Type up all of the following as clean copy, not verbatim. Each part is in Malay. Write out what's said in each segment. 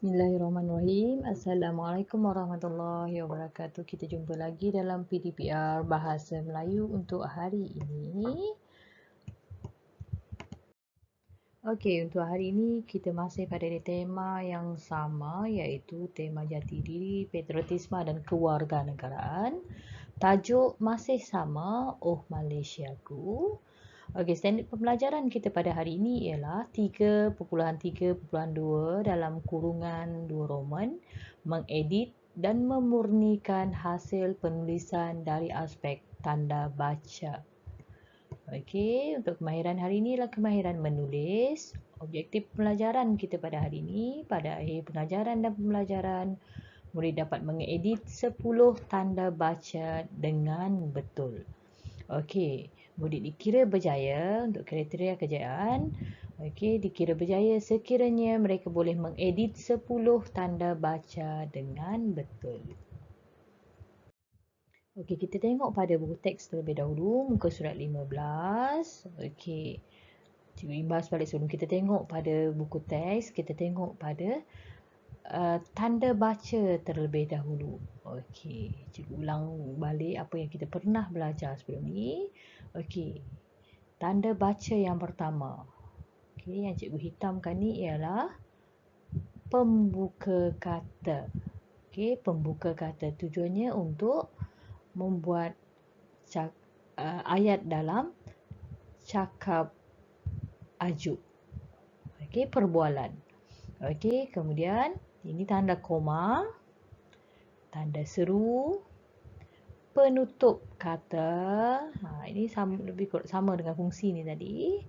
Bismillahirrahmanirrahim. Assalamualaikum warahmatullahi wabarakatuh. Kita jumpa lagi dalam PDPR Bahasa Melayu untuk hari ini. Okey, untuk hari ini kita masih pada tema yang sama, iaitu tema jati diri, patriotisme dan kewarganegaraan. Tajuk masih sama, Oh Malaysiaku. Okey, standard pembelajaran kita pada hari ini ialah 3.3.2 dalam kurungan 2 Roman, mengedit dan memurnikan hasil penulisan dari aspek tanda baca. Okey, untuk kemahiran hari ini ialah kemahiran menulis. Objektif pembelajaran kita pada hari ini, pada akhir pengajaran dan pembelajaran, murid dapat mengedit 10 tanda baca dengan betul. Okey, murid dikira berjaya untuk kriteria kejayaan. Okey, dikira berjaya sekiranya mereka boleh mengedit 10 tanda baca dengan betul. Okey, kita tengok pada buku teks terlebih dahulu, muka surat 15. Okey, cikgu imbas balik sebelum kita tengok pada buku teks, kita tengok pada tanda baca terlebih dahulu. Okey, cikgu ulang balik apa yang kita pernah belajar sebelum ni. Okey, tanda baca yang pertama. Okey, yang cikgu hitamkan ni ialah pembuka kata. Okey, pembuka kata tujuannya untuk membuat ayat dalam cakap ajuk. Okey, perbualan. Okey, kemudian ini tanda koma, tanda seru, penutup kata. Ini lebih kurang sama dengan fungsi ni tadi.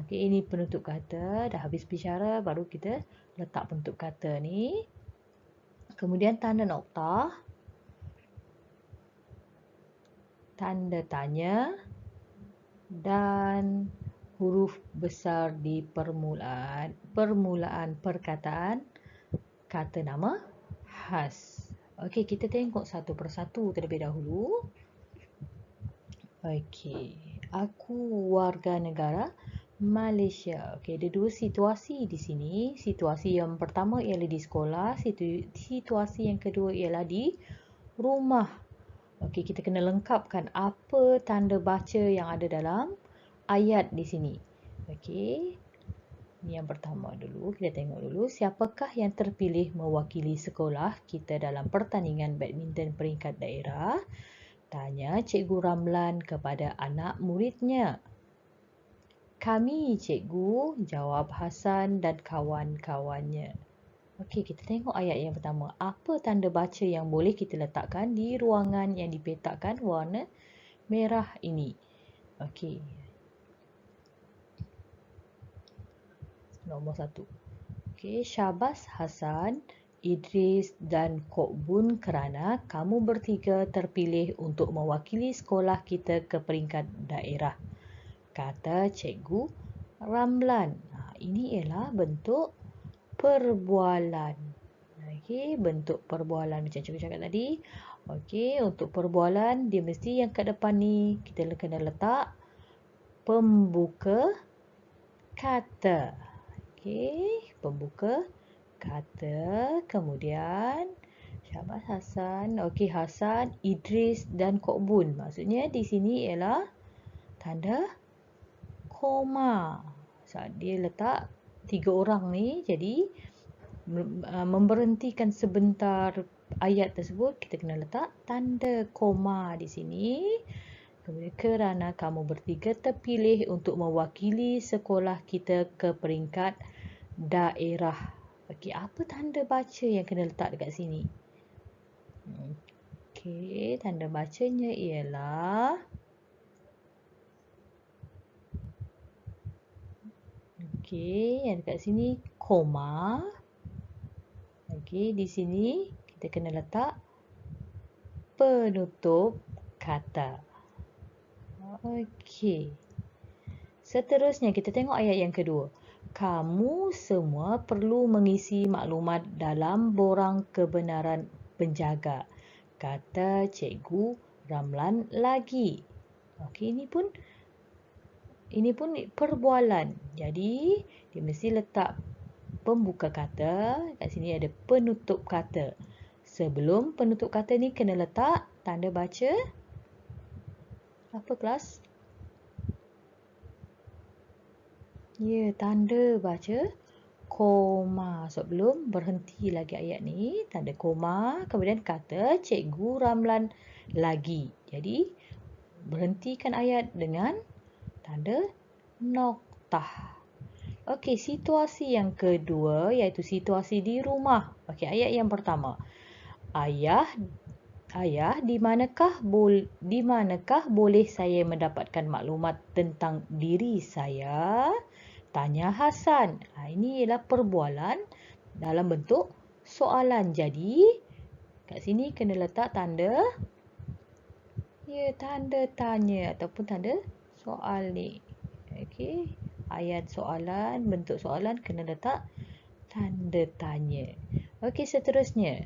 Okey, ini penutup kata. Dah habis bicara, baru kita letak penutup kata ni. Kemudian tanda noktah, tanda tanya dan huruf besar di permulaan perkataan kata nama khas. Okey, kita tengok satu persatu terlebih dahulu. Okey, aku warga negara Malaysia. Okey, ada dua situasi di sini. Situasi yang pertama ialah di sekolah, situasi yang kedua ialah di rumah. Okey, kita kena lengkapkan apa tanda baca yang ada dalam ayat di sini. Okey, ini yang pertama dulu. Kita tengok dulu, siapakah yang terpilih mewakili sekolah kita dalam pertandingan badminton peringkat daerah? Tanya Cikgu Ramlan kepada anak muridnya. Kami, Cikgu, jawab Hasan dan kawan-kawannya. Okey, kita tengok ayat yang pertama. Apa tanda baca yang boleh kita letakkan di ruangan yang dipetakkan warna merah ini? Okey. Nombor 1. Okey, syabas Hasan, Idris dan Kok Bun kerana kamu bertiga terpilih untuk mewakili sekolah kita ke peringkat daerah, kata Cikgu Ramlan. Ini ialah bentuk perbualan. Okey, bentuk perbualan macam cikgu cakap tadi. Okey, untuk perbualan dia mesti yang kat depan ni kita kena letak pembuka kata. Okey, pembuka kata. Kemudian syabas Hasan. Okey, Hasan, Idris dan Kok Bun. Maksudnya di sini ialah tanda koma. Dia letak 3 orang ni, jadi memberhentikan sebentar ayat tersebut, kita kena letak tanda koma di sini. Kemudian kerana kamu bertiga terpilih untuk mewakili sekolah kita ke peringkat daerah. Okey, apa tanda baca yang kena letak dekat sini? Okey, tanda bacanya ialah yang dekat sini koma. Okey, di sini kita kena letak penutup kata. Okey. Seterusnya kita tengok ayat yang kedua. Kamu semua perlu mengisi maklumat dalam borang kebenaran penjaga, kata Cikgu Ramlan lagi. Okey, ini pun perbualan. Jadi dia mesti letak pembuka kata, kat sini ada penutup kata. Sebelum penutup kata ni kena letak tanda baca. Apa kelas? Ya, tanda baca koma. Sebelum berhenti lagi ayat ni, tanda koma. Kemudian kata Cikgu Ramlan lagi. Jadi, berhentikan ayat dengan tanda noktah. Okey, situasi yang kedua iaitu situasi di rumah. Okey, ayat yang pertama. Ayah, di manakah boleh saya mendapatkan maklumat tentang diri saya? Tanya Hasan. Ini ialah perbualan dalam bentuk soalan. Jadi, kat sini kena letak tanda tanda tanya ataupun tanda soal ni. Okey, ayat soalan, bentuk soalan kena letak tanda tanya. Okey, seterusnya.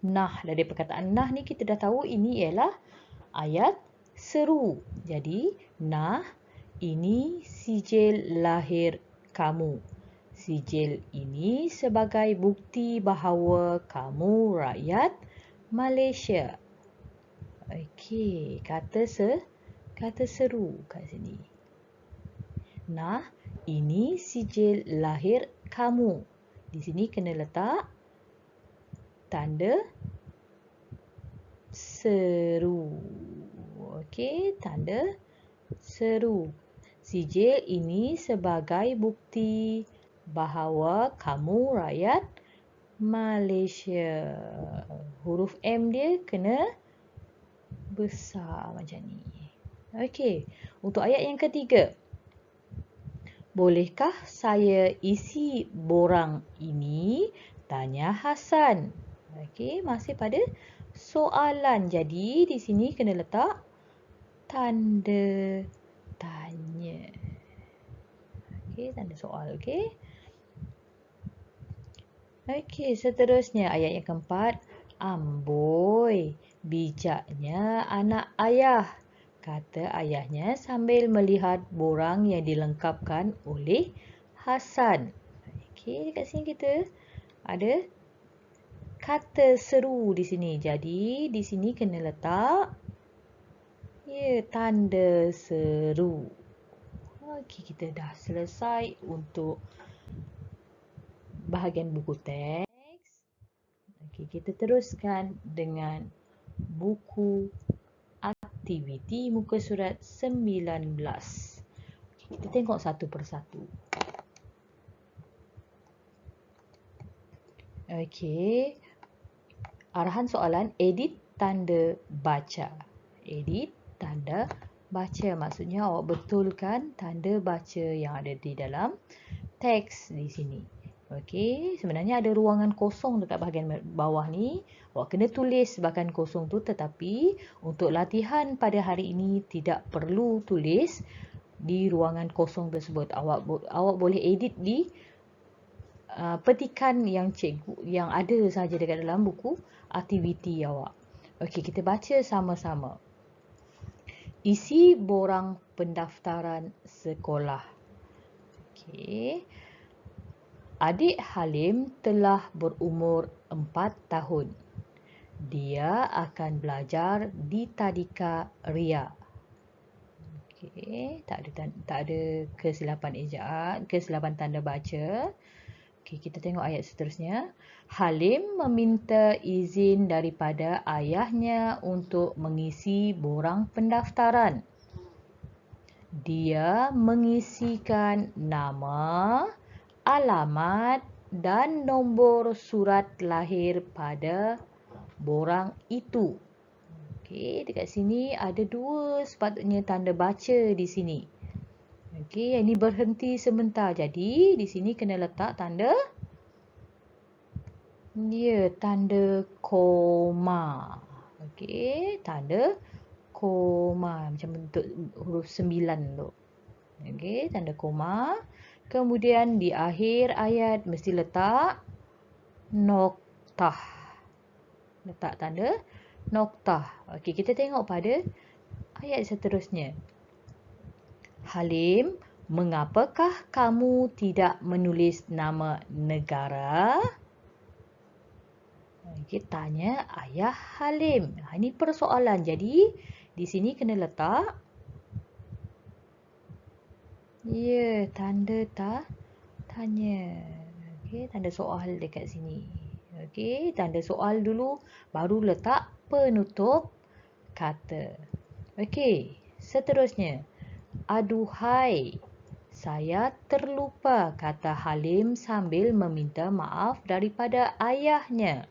Nah, dari perkataan nah ni kita dah tahu ini ialah ayat seru. Jadi, nah, ini sijil lahir kamu. Sijil ini sebagai bukti bahawa kamu rakyat Malaysia. Okey, kata seru kat sini. Nah, ini sijil lahir kamu. Di sini kena letak tanda seru. Okey, tanda seru. Sijil ini sebagai bukti bahawa kamu rakyat Malaysia. Huruf M dia kena besar macam ni. Okey, untuk ayat yang ketiga. Bolehkah saya isi borang ini? Tanya Hasan. Okey, masih pada soalan. Jadi, di sini kena letak tanda tanya. Okey, tanda soal. Okey. Okey, seterusnya ayat yang keempat. Amboi, bijaknya anak ayah, kata ayahnya sambil melihat borang yang dilengkapkan oleh Hasan. Okey, dekat sini kita ada kata seru di sini. Jadi, di sini kena letak tanda seru. Okey, kita dah selesai untuk bahagian buku teks. Okey, kita teruskan dengan buku aktiviti muka surat 19. Kita tengok satu persatu. Okey. Arahan soalan, edit tanda baca. Edit tanda baca. Maksudnya awak betulkan tanda baca yang ada di dalam teks di sini. Okey, sebenarnya ada ruangan kosong dekat bahagian bawah ni. Awak kena tulis bahagian kosong tu, tetapi untuk latihan pada hari ini tidak perlu tulis di ruangan kosong tersebut. Awak boleh edit di petikan yang ada saja dekat dalam buku aktiviti awak. Okey, kita baca sama-sama. Isi borang pendaftaran sekolah. Okey. Adik Halim telah berumur 4 tahun. Dia akan belajar di Tadika Ria. Okey, tak ada kesilapan ejaan, kesilapan tanda baca. Okey, kita tengok ayat seterusnya. Halim meminta izin daripada ayahnya untuk mengisi borang pendaftaran. Dia mengisikan nama, alamat dan nombor surat lahir pada borang itu. Okey, dekat sini ada dua sepatutnya tanda baca di sini. Okey, yang ini berhenti sebentar. Jadi, di sini kena letak tanda tanda koma. Okey, tanda koma macam bentuk huruf 9 tu. Okey, tanda koma. Kemudian di akhir ayat mesti letak noktah. Letak tanda noktah. Okey, kita tengok pada ayat seterusnya. Halim Mengapakah kamu tidak menulis nama negara? Okey, tanya ayah Halim. Ini persoalan. Jadi, di sini kena letak tanda tanya. Okey, tanda soal dekat sini. Okey, tanda soal dulu, baru letak penutup kata. Okey, seterusnya. Aduhai, saya terlupa, kata Halim sambil meminta maaf daripada ayahnya.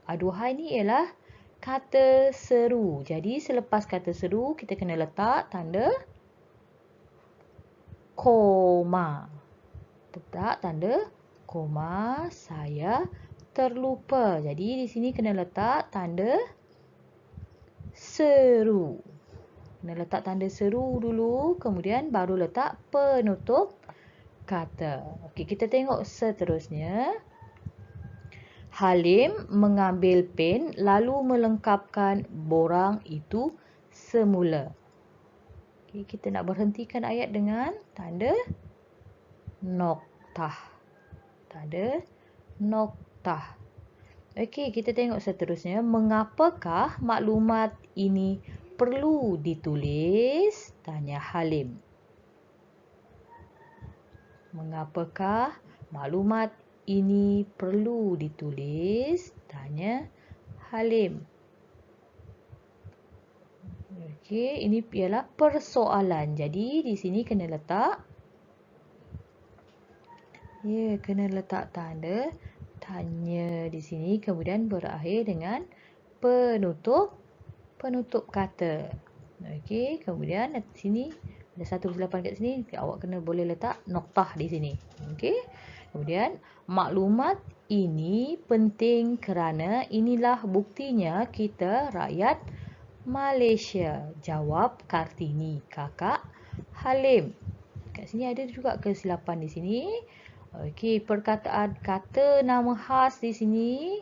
Aduhai ni ialah kata seru. Jadi selepas kata seru, kita kena letak tanda koma. Letak tanda koma, saya terlupa. Jadi di sini kena letak tanda seru. Kena letak tanda seru dulu, kemudian baru letak penutup kata. Okey, kita tengok seterusnya. Halim mengambil pen lalu melengkapkan borang itu semula. Okey, kita nak berhentikan ayat dengan tanda noktah. Tanda noktah. Okey, kita tengok seterusnya. Mengapakah maklumat ini perlu ditulis? Tanya Halim. Mengapakah maklumat ini perlu ditulis? Tanya Halim. Okey, ini ialah persoalan. Jadi di sini kena letak kena letak tanda tanya di sini, kemudian berakhir dengan penutup kata. Okey, kemudian di sini ada satu kesilapan kat sini, awak kena boleh letak noktah di sini. Okey. Kemudian maklumat ini penting kerana inilah buktinya kita rakyat Malaysia, jawab Kartini, kakak Halim. Kat sini ada juga kesilapan di sini. Okey, perkataan kata nama khas di sini.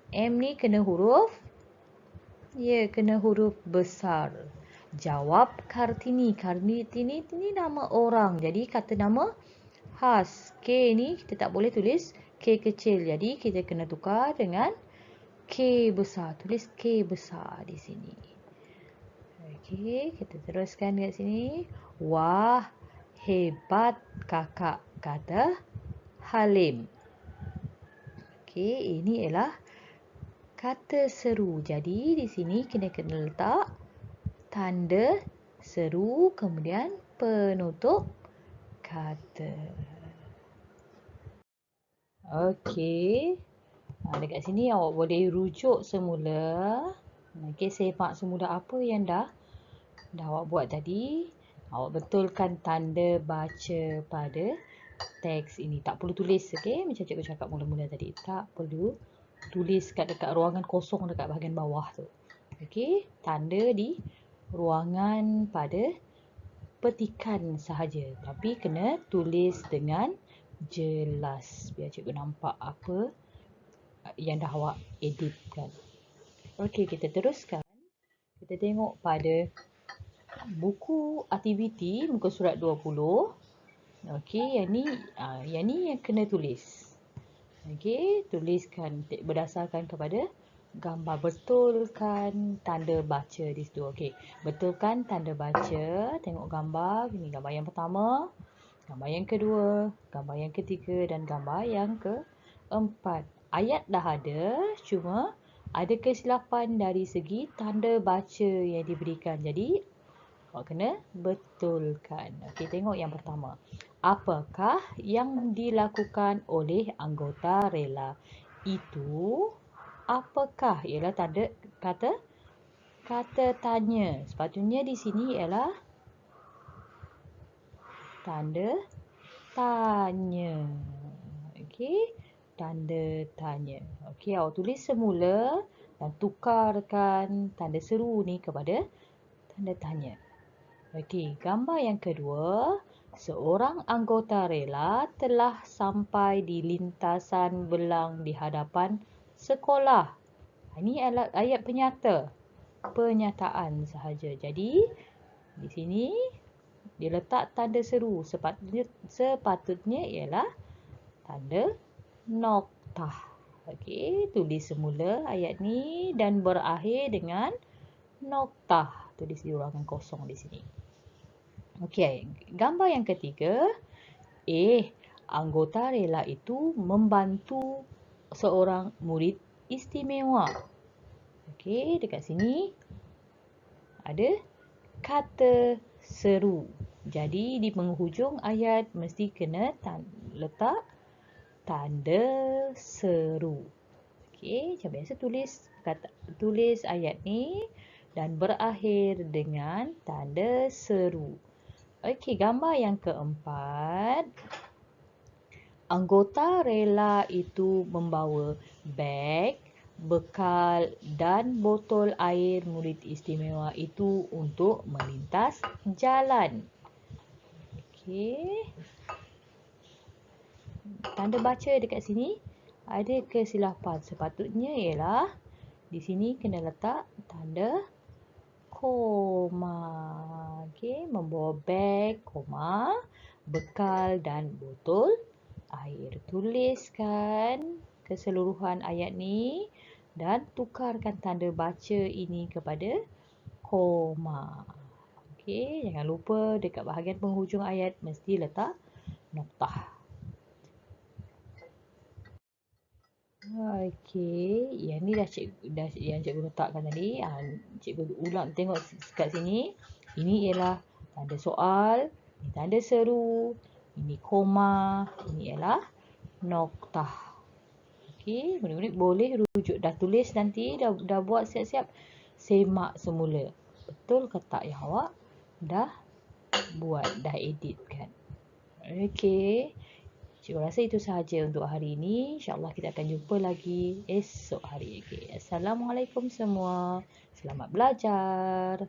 M ni kena huruf kena huruf besar. Jawab Kartini. Kartini ni nama orang. Jadi kata nama khas. K ni kita tak boleh tulis K kecil. Jadi kita kena tukar dengan K besar. Tulis K besar di sini. Okey, kita teruskan kat sini. Wah, hebat kakak, kata Halim. Okey, ini ialah kata seru. Jadi di sini kena letak tanda seru, kemudian penutup kata. Okey. Dekat sini awak boleh rujuk semula. Okey, semak semula apa yang dah awak buat tadi. Awak betulkan tanda baca pada teks ini. Tak perlu tulis, okey? Macam cikgu cakap mula-mula tadi. Tak perlu tulis dekat ruangan kosong dekat bahagian bawah tu. Okey, tanda di ruangan pada petikan sahaja. Tapi kena tulis dengan jelas biar cikgu nampak apa yang dah awak editkan. Okey, kita teruskan. Kita tengok pada buku aktiviti muka surat 20. Okey, yang ni yang kena tulis. Okey, tuliskan berdasarkan kepada gambar. Betulkan tanda baca di situ. Okey, betulkan tanda baca. Tengok gambar. Ini gambar yang pertama, gambar yang kedua, gambar yang ketiga dan gambar yang keempat. Ayat dah ada, cuma ada kesilapan dari segi tanda baca yang diberikan. Jadi, awak kena betulkan. Okey, tengok yang pertama. Apakah yang dilakukan oleh anggota rela itu? Apakah ialah tanda kata tanya. Sepatutnya di sini ialah tanda tanya. Okey, tanda tanya. Okey, awak tulis semula dan tukarkan tanda seru ni kepada tanda tanya. Okey, gambar yang kedua. Seorang anggota rela telah sampai di lintasan belang di hadapan sekolah. Ini adalah ayat penyata. Penyataan sahaja. Jadi, di sini dia letak tanda seru. Sepatutnya ialah tanda noktah. Okey, tulis semula ayat ni dan berakhir dengan noktah. Tulis di ruangan kosong di sini. Okey, gambar yang ketiga. Anggota rela itu membantu seorang murid istimewa. Okey, dekat sini ada kata seru. Jadi di penghujung ayat mesti kena letak tanda seru. Okey, macam biasa tulis ayat ni dan berakhir dengan tanda seru. Okey, gambar yang keempat. Anggota rela itu membawa beg, bekal dan botol air murid istimewa itu untuk melintas jalan. Okey. Tanda baca dekat sini ada kesilapan. Sepatutnya ialah di sini kena letak tanda koma. Okey, membawa beg, koma, bekal dan botol air. Tuliskan keseluruhan ayat ni dan tukarkan tanda baca ini kepada koma. Okey, jangan lupa dekat bahagian penghujung ayat mesti letak noktah. Okey, yang ni yang cikgu letakkan tadi. Cikgu ulang tengok kat sini. Ini ialah tanda soal, ini tanda seru, ini koma, ini ialah noktah. Okey, murid-murid boleh rujuk. Dah tulis nanti, dah buat siap-siap. Semak semula. Betul ke tak yang awak dah buat, dah editkan. Okey. Cikgu rasa itu sahaja untuk hari ini. InsyaAllah kita akan jumpa lagi esok hari. Okay. Assalamualaikum semua. Selamat belajar.